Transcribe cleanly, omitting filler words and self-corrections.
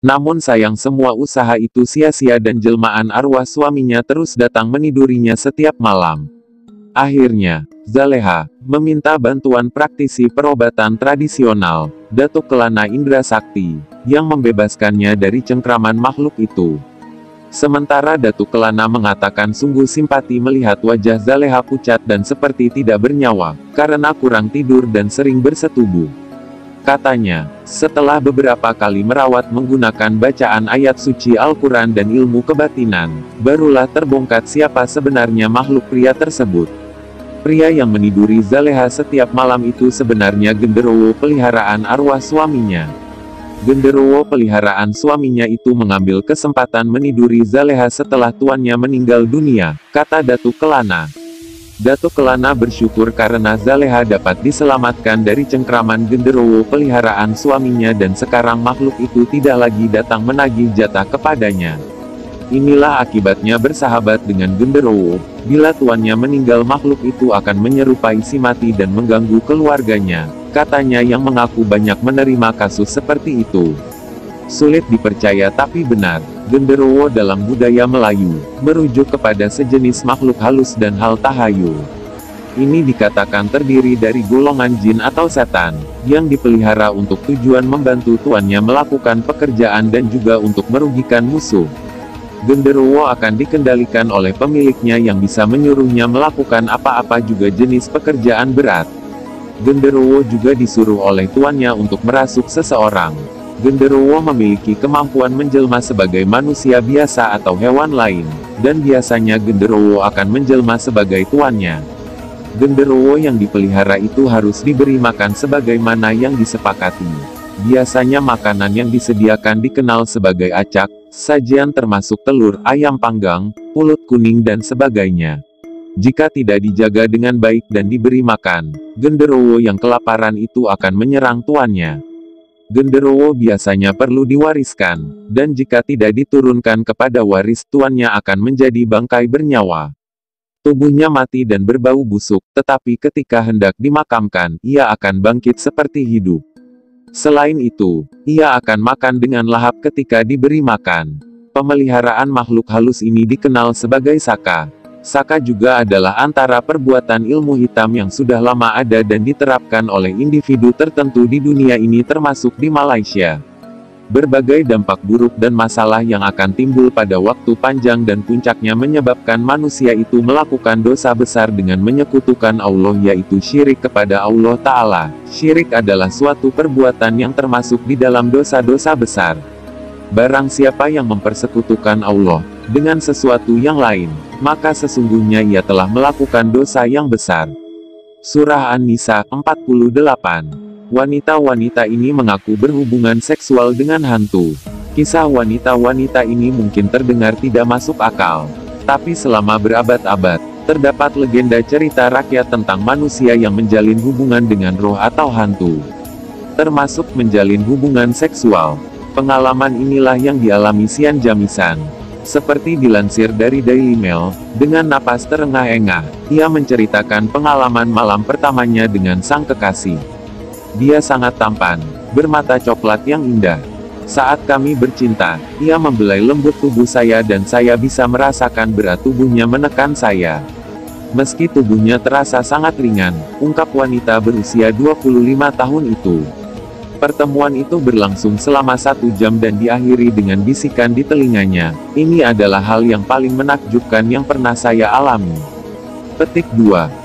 Namun sayang semua usaha itu sia-sia dan jelmaan arwah suaminya terus datang menidurinya setiap malam. Akhirnya, Zaleha meminta bantuan praktisi perobatan tradisional, Datuk Kelana Indra Sakti, yang membebaskannya dari cengkraman makhluk itu. Sementara Datuk Kelana mengatakan sungguh simpati melihat wajah Zaleha pucat dan seperti tidak bernyawa, karena kurang tidur dan sering bersetubuh. Katanya, setelah beberapa kali merawat menggunakan bacaan ayat suci Al-Quran dan ilmu kebatinan, barulah terbongkar siapa sebenarnya makhluk pria tersebut. Pria yang meniduri Zaleha setiap malam itu sebenarnya genderuwo peliharaan arwah suaminya. Genderuwo peliharaan suaminya itu mengambil kesempatan meniduri Zaleha setelah tuannya meninggal dunia, kata Datuk Kelana. Datuk Kelana bersyukur karena Zaleha dapat diselamatkan dari cengkraman genderuwo peliharaan suaminya dan sekarang makhluk itu tidak lagi datang menagih jatah kepadanya. Inilah akibatnya bersahabat dengan genderuwo, bila tuannya meninggal makhluk itu akan menyerupai si mati dan mengganggu keluarganya, katanya yang mengaku banyak menerima kasus seperti itu. Sulit dipercaya tapi benar, genderuwo dalam budaya Melayu, merujuk kepada sejenis makhluk halus dan hal tahayul. Ini dikatakan terdiri dari golongan jin atau setan, yang dipelihara untuk tujuan membantu tuannya melakukan pekerjaan dan juga untuk merugikan musuh. Genderuwo akan dikendalikan oleh pemiliknya yang bisa menyuruhnya melakukan apa-apa juga jenis pekerjaan berat. Genderuwo juga disuruh oleh tuannya untuk merasuk seseorang. Genderuwo memiliki kemampuan menjelma sebagai manusia biasa atau hewan lain, dan biasanya genderuwo akan menjelma sebagai tuannya. Genderuwo yang dipelihara itu harus diberi makan sebagaimana yang disepakati. Biasanya makanan yang disediakan dikenal sebagai acak, sajian termasuk telur, ayam panggang, pulut kuning dan sebagainya. Jika tidak dijaga dengan baik dan diberi makan, genderuwo yang kelaparan itu akan menyerang tuannya. Genderuwo biasanya perlu diwariskan, dan jika tidak diturunkan kepada waris tuannya akan menjadi bangkai bernyawa. Tubuhnya mati dan berbau busuk, tetapi ketika hendak dimakamkan, ia akan bangkit seperti hidup. Selain itu, ia akan makan dengan lahap ketika diberi makan. Pemeliharaan makhluk halus ini dikenal sebagai saka. Saka juga adalah antara perbuatan ilmu hitam yang sudah lama ada dan diterapkan oleh individu tertentu di dunia ini termasuk di Malaysia. Berbagai dampak buruk dan masalah yang akan timbul pada waktu panjang dan puncaknya menyebabkan manusia itu melakukan dosa besar dengan menyekutukan Allah yaitu syirik kepada Allah Ta'ala. Syirik adalah suatu perbuatan yang termasuk di dalam dosa-dosa besar. Barang siapa yang mempersekutukan Allah dengan sesuatu yang lain, maka sesungguhnya ia telah melakukan dosa yang besar. Surah An-Nisa 48. Wanita-wanita ini mengaku berhubungan seksual dengan hantu. Kisah wanita-wanita ini mungkin terdengar tidak masuk akal. Tapi selama berabad-abad, terdapat legenda cerita rakyat tentang manusia yang menjalin hubungan dengan roh atau hantu. Termasuk menjalin hubungan seksual. Pengalaman inilah yang dialami Sian Jamisan. Seperti dilansir dari Daily Mail, dengan napas terengah-engah, ia menceritakan pengalaman malam pertamanya dengan sang kekasih. Dia sangat tampan, bermata coklat yang indah. Saat kami bercinta, ia membelai lembut tubuh saya dan saya bisa merasakan berat tubuhnya menekan saya. Meski tubuhnya terasa sangat ringan, ungkap wanita berusia 25 tahun itu. Pertemuan itu berlangsung selama 1 jam dan diakhiri dengan bisikan di telinganya, "Ini adalah hal yang paling menakjubkan yang pernah saya alami." Petik 2.